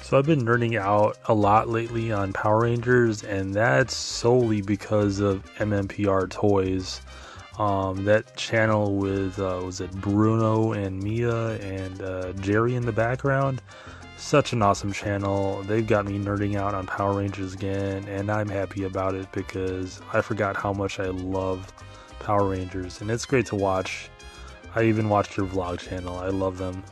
So I've been nerding out a lot lately on Power Rangers, and that's solely because of MMPR Toys. That channel with was it Bruno and Mia and Jerry in the background? Such an awesome channel. They've got me nerding out on Power Rangers again, and I'm happy about it because I forgot how much I loved Power Rangers, and it's great to watch. I even watched your vlog channel. I love them.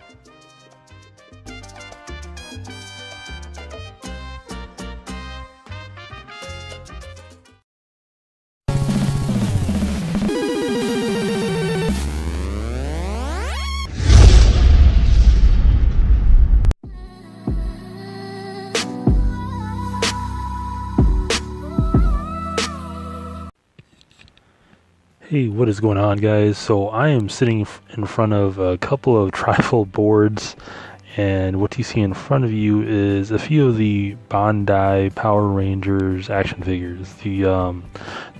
Hey, what is going on, guys? So I am sitting in front of a couple of trifold boards, and what you see in front of you is a few of the Bandai Power Rangers action figures, the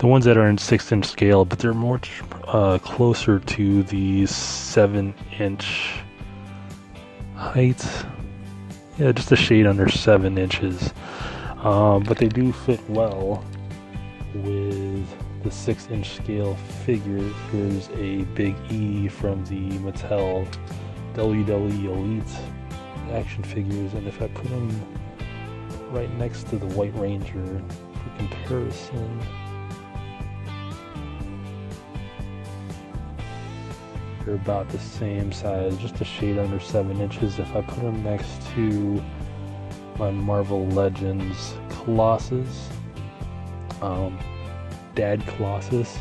ones that are in 6-inch scale, but they're more closer to the 7-inch height. Yeah, just a shade under 7 inches, but they do fit well with the 6-inch scale figure. Here's a big E from the Mattel WWE Elite action figures, and if I put them right next to the White Ranger for comparison, they're about the same size, just a shade under 7 inches. If I put them next to my Marvel Legends Colossus, Dad Colossus,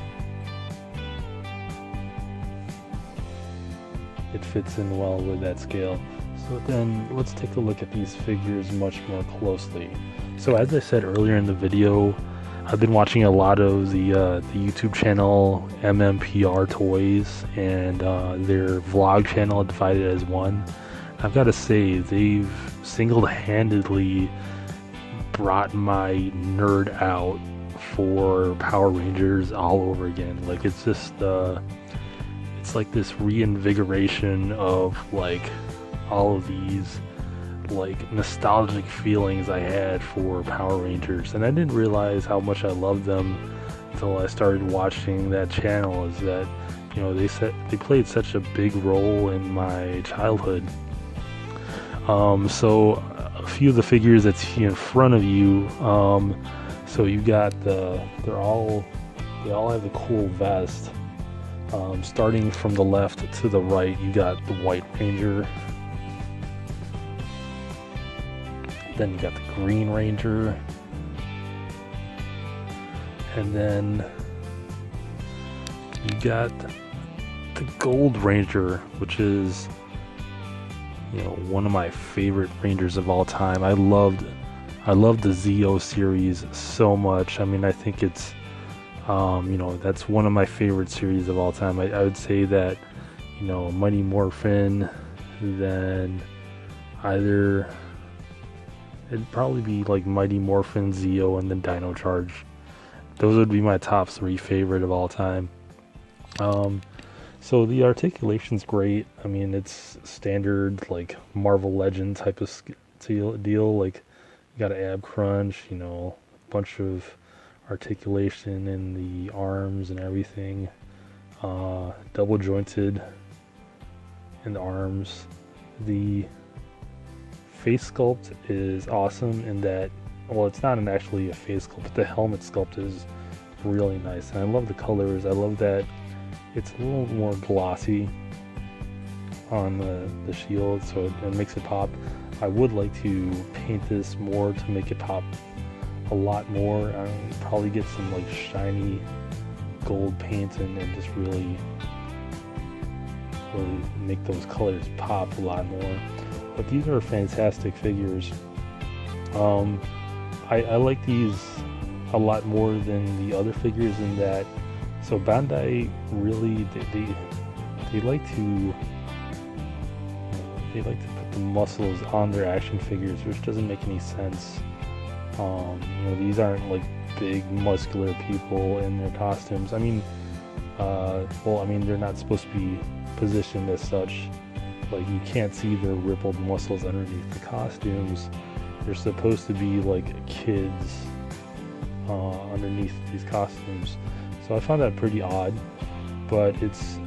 it fits in well with that scale. So then let's take a look at these figures much more closely. So as I said earlier in the video, I've been watching a lot of the YouTube channel MMPR Toys and their vlog channel Divided as One. I've got to say, they've single-handedly brought my nerd out for Power Rangers all over again. Like, it's just it's like this reinvigoration of like all of these like nostalgic feelings I had for Power Rangers, and I didn't realize how much I loved them until I started watching that channel. Is that, you know, they played such a big role in my childhood. So a few of the figures that you see in front of you, so you got they all have the cool vest. Starting from the left to the right, you got the White Ranger. Then you got the Green Ranger. And then you got the Gold Ranger, which is, you know, one of my favorite Rangers of all time. I loved the Zeo series so much. I mean, I think it's, you know, that's one of my favorite series of all time. I would say that, you know, Mighty Morphin, then either, it'd probably be like Mighty Morphin, Zeo, and then Dino Charge. Those would be my top 3 favorite of all time. So the articulation's great. I mean, it's standard like Marvel Legend type of deal. Like, you got an ab crunch, you know, a bunch of articulation in the arms and everything, double jointed in the arms. The face sculpt is awesome in that, well, it's not actually a face sculpt, but the helmet sculpt is really nice, and I love the colors. I love that it's a little more glossy on the shield, so it makes it pop. I would like to paint this more to make it pop a lot more. Probably get some like shiny gold paint and just really make those colors pop a lot more. But these are fantastic figures. I like these a lot more than the other figures in that, so Bandai really they like to put the muscles on their action figures, which doesn't make any sense. You know, these aren't like big muscular people in their costumes. I mean, well, I mean, they're not supposed to be positioned as such, like you can't see the rippled muscles underneath the costumes. They're supposed to be like kids underneath these costumes. So I found that pretty odd, but it's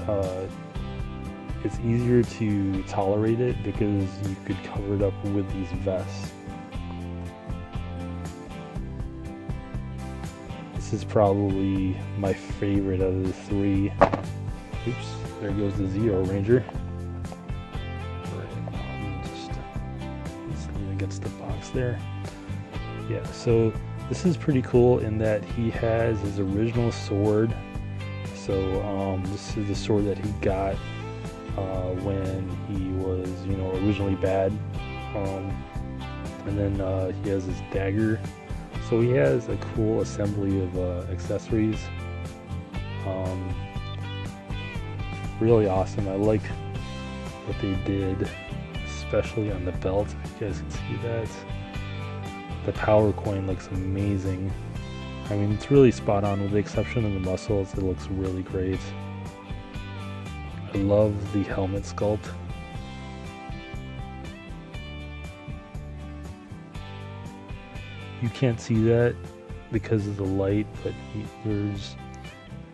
easier to tolerate it because you could cover it up with these vests. This is probably my favorite of the three. Oops, there goes the Zeo Ranger. Just lean against the box there. Yeah, so this is pretty cool in that he has his original sword. So this is the sword that he got when he was, you know, originally bad. And then he has his dagger. So he has a cool assembly of accessories. Really awesome. I like what they did, especially on the belt. If you guys can see that. The power coin looks amazing. I mean, it's really spot on with the exception of the muscles. It looks really great. I love the helmet sculpt. You can't see that because of the light, but there's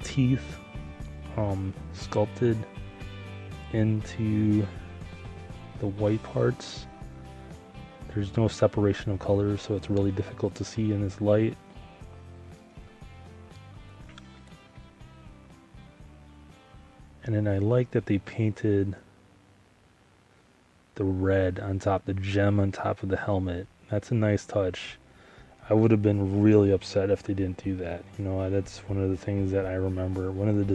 teeth sculpted into the white parts. There's no separation of colors, so it's really difficult to see in this light. And then I like that they painted the red on top, the gem on top of the helmet. That's a nice touch. I would have been really upset if they didn't do that. You know, that's one of the things that I remember. One of the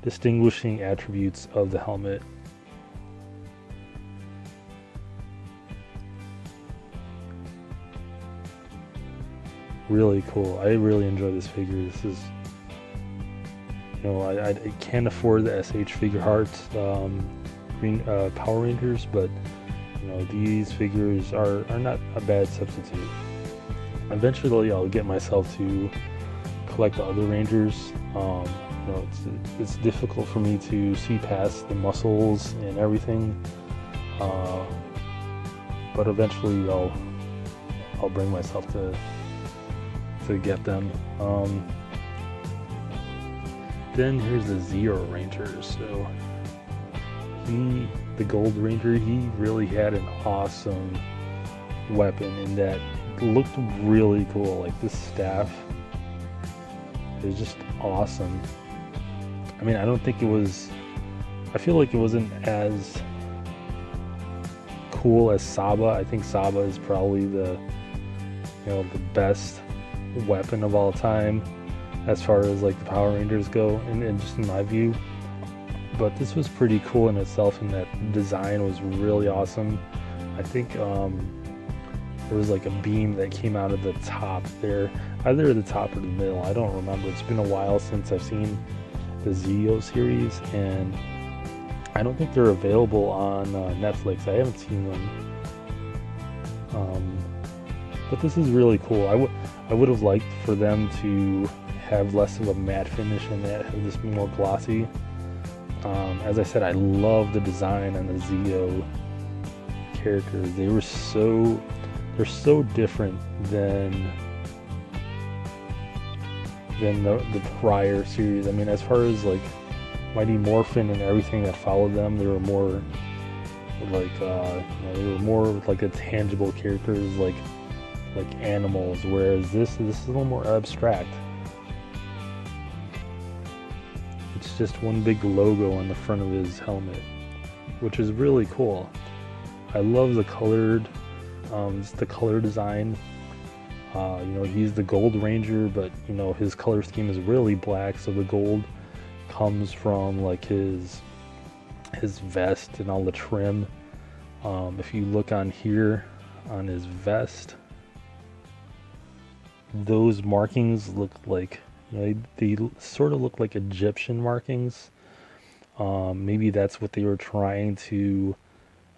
distinguishing attributes of the helmet. Really cool. I really enjoy this figure. This is, you know, I can't afford the SH Figure Hearts Power Rangers, but you know, these figures are not a bad substitute. Eventually I'll get myself to collect the other Rangers. You know, it's difficult for me to see past the muscles and everything, but eventually I'll bring myself to get them. Then here's the Zeo Ranger. So the Gold Ranger, he really had an awesome weapon in that it looked really cool. Like this staff is just awesome. I mean, I don't think it was, I feel like it wasn't as cool as Saba. I think Saba is probably the best weapon of all time as far as like the Power Rangers go, and just in my view. But this was pretty cool in itself, and that design was really awesome. I think there was like a beam that came out of the top there, either the top or the middle, I don't remember. It's been a while since I've seen the Zeo series, and I don't think they're available on Netflix. I haven't seen them. But this is really cool. I would have liked for them to have less of a matte finish and that have this more glossy. As I said, I love the design on the Zeo characters. They're so different than the prior series. I mean, as far as like Mighty Morphin and everything that followed them, they were more like they were more like a tangible characters, like animals, whereas this is a little more abstract. It's just one big logo on the front of his helmet, which is really cool. I love the colored, just the color design. You know, he's the Gold Ranger, but you know, his color scheme is really black, so the gold comes from like his vest and all the trim. If you look on here on his vest, those markings look like, you know, they sort of look like Egyptian markings. Maybe that's what they were trying to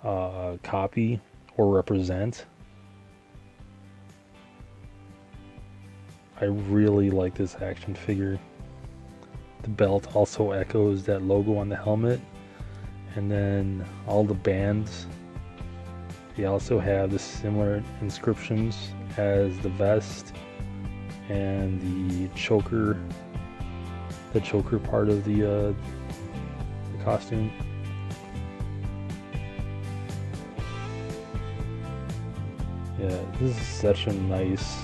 copy or represent. I really like this action figure. The belt also echoes that logo on the helmet, And then all the bands, they also have the similar inscriptions as the vest and the choker part of the costume. Yeah, this is such a nice,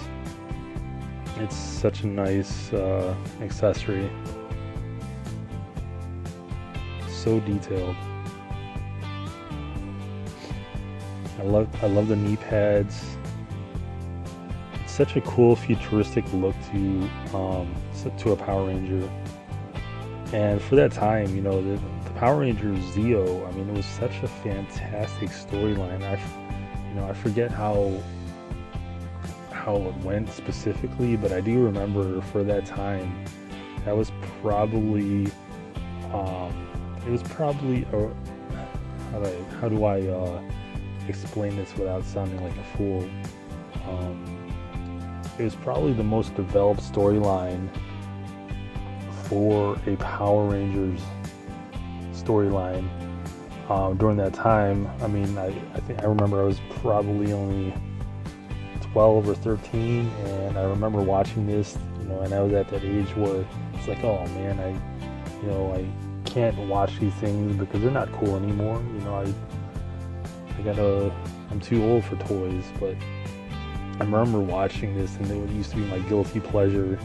it's such a nice accessory. So detailed. I love the knee pads. It's such a cool futuristic look to a Power Ranger. And for that time, you know, the Power Ranger Zeo, I mean, it was such a fantastic storyline. I forget how it went specifically, but I do remember for that time, that was probably, it was probably, how do I explain this without sounding like a fool? It was probably the most developed storyline for a Power Rangers storyline during that time. I mean, I remember I was probably only 12 or 13, and I remember watching this, you know, and I was at that age where it's like, oh man, I can't watch these things because they're not cool anymore. You know, I'm too old for toys. But I remember watching this, and it used to be my guilty pleasure,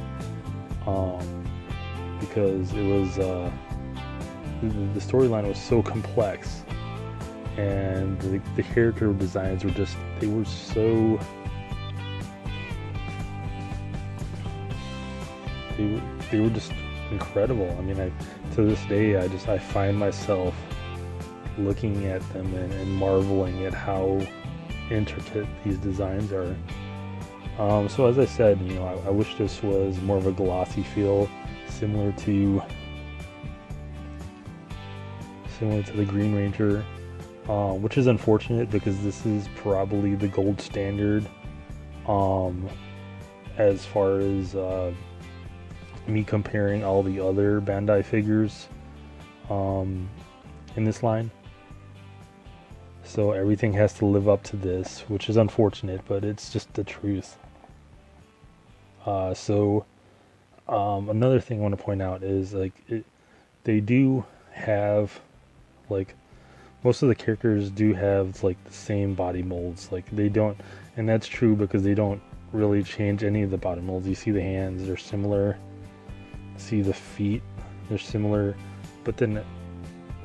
because it was the storyline was so complex, and the character designs were just, they were so, they were just incredible. I mean, to this day, I find myself looking at them and marveling at how intricate these designs are. So as I said, you know, I wish this was more of a glossy feel, similar to the Green Ranger, which is unfortunate because this is probably the gold standard as far as me comparing all the other Bandai figures in this line. So everything has to live up to this, which is unfortunate, but it's just the truth. Another thing I want to point out is, like, they do have, like, most of the characters do have, like, the same body molds. Like, they don't, and that's true because they don't really change any of the body molds. You see the hands, they're similar. See the feet, they're similar. But then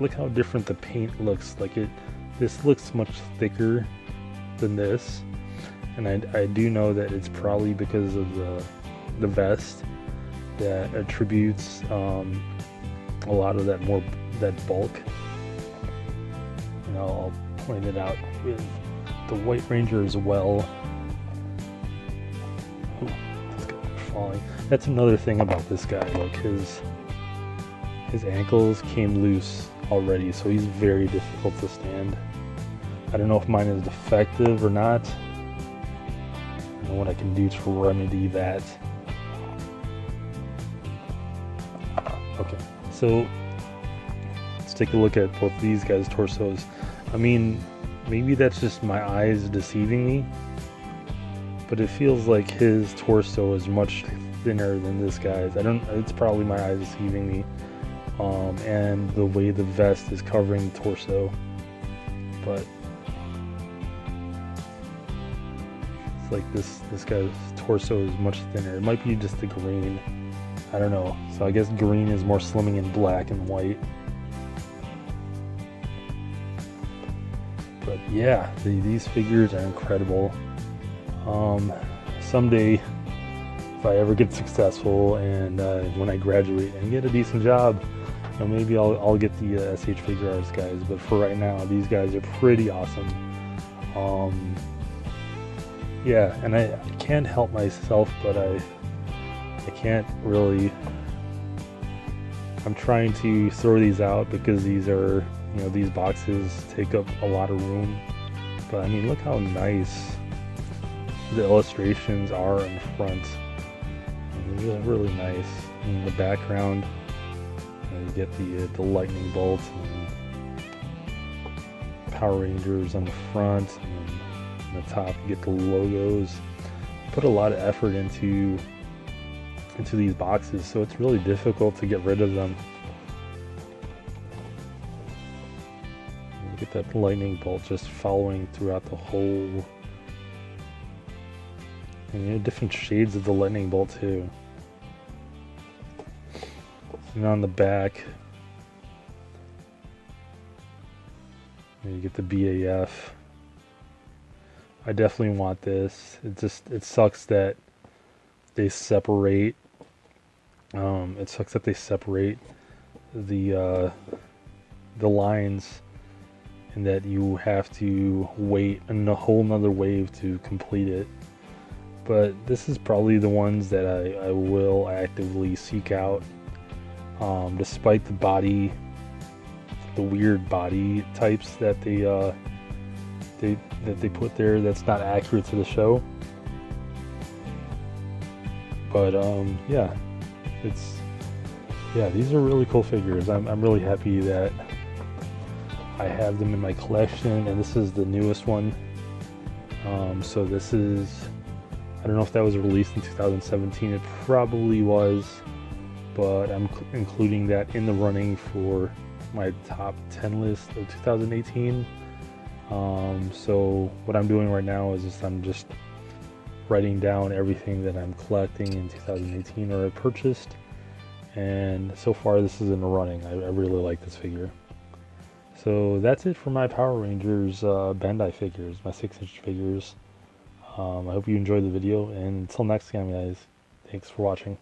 look how different the paint looks. Like, this looks much thicker than this. And I do know that it's probably because of the vest that attributes a lot of that bulk. And I'll point it out with the White Ranger as well. Ooh, this guy's falling. That's another thing about this guy. Look, his ankles came loose already, so he's very difficult to stand. I don't know if mine is defective or not. I don't know what I can do to remedy that. Okay, so let's take a look at both these guys' torsos. I mean, maybe that's just my eyes deceiving me, but it feels like his torso is much thinner than this guy's. It's probably my eyes deceiving me. And the way the vest is covering the torso, but it's like this guy's torso is much thinner. It might be just the green, I don't know. So I guess green is more slimming in black and white. But yeah, these figures are incredible. Someday, if I ever get successful and when I graduate and get a decent job, you know, maybe I'll get the SH Figure Arts guys. But for right now, these guys are pretty awesome. Yeah, and I can't help myself, but I can't really. I'm trying to throw these out because these are, you know, these boxes take up a lot of room. But I mean, look how nice the illustrations are in front. I mean, they're really nice. In the background, you get the lightning bolts, and Power Rangers on the front, and then on the top you get the logos. Put a lot of effort into these boxes, so it's really difficult to get rid of them. Get that lightning bolt just following throughout the whole, and you know, different shades of the lightning bolt too. And on the back you get the BAF. I definitely want this. It sucks that they separate. It sucks that they separate the lines, and that you have to wait a whole nother wave to complete it. But this is probably the ones that I will actively seek out, despite the weird body types that they put there. That's not accurate to the show. But yeah, these are really cool figures. I'm really happy that I have them in my collection, and this is the newest one. So this is, I don't know if that was released in 2017. It probably was, but I'm including that in the running for my top 10 list of 2018. So what I'm doing right now is I'm just writing down everything that I'm collecting in 2018 or I purchased, and so far this is in the running. I really like this figure. So that's it for my Power Rangers Bandai figures, my 6-inch figures. I hope you enjoyed the video, and until next time guys, thanks for watching.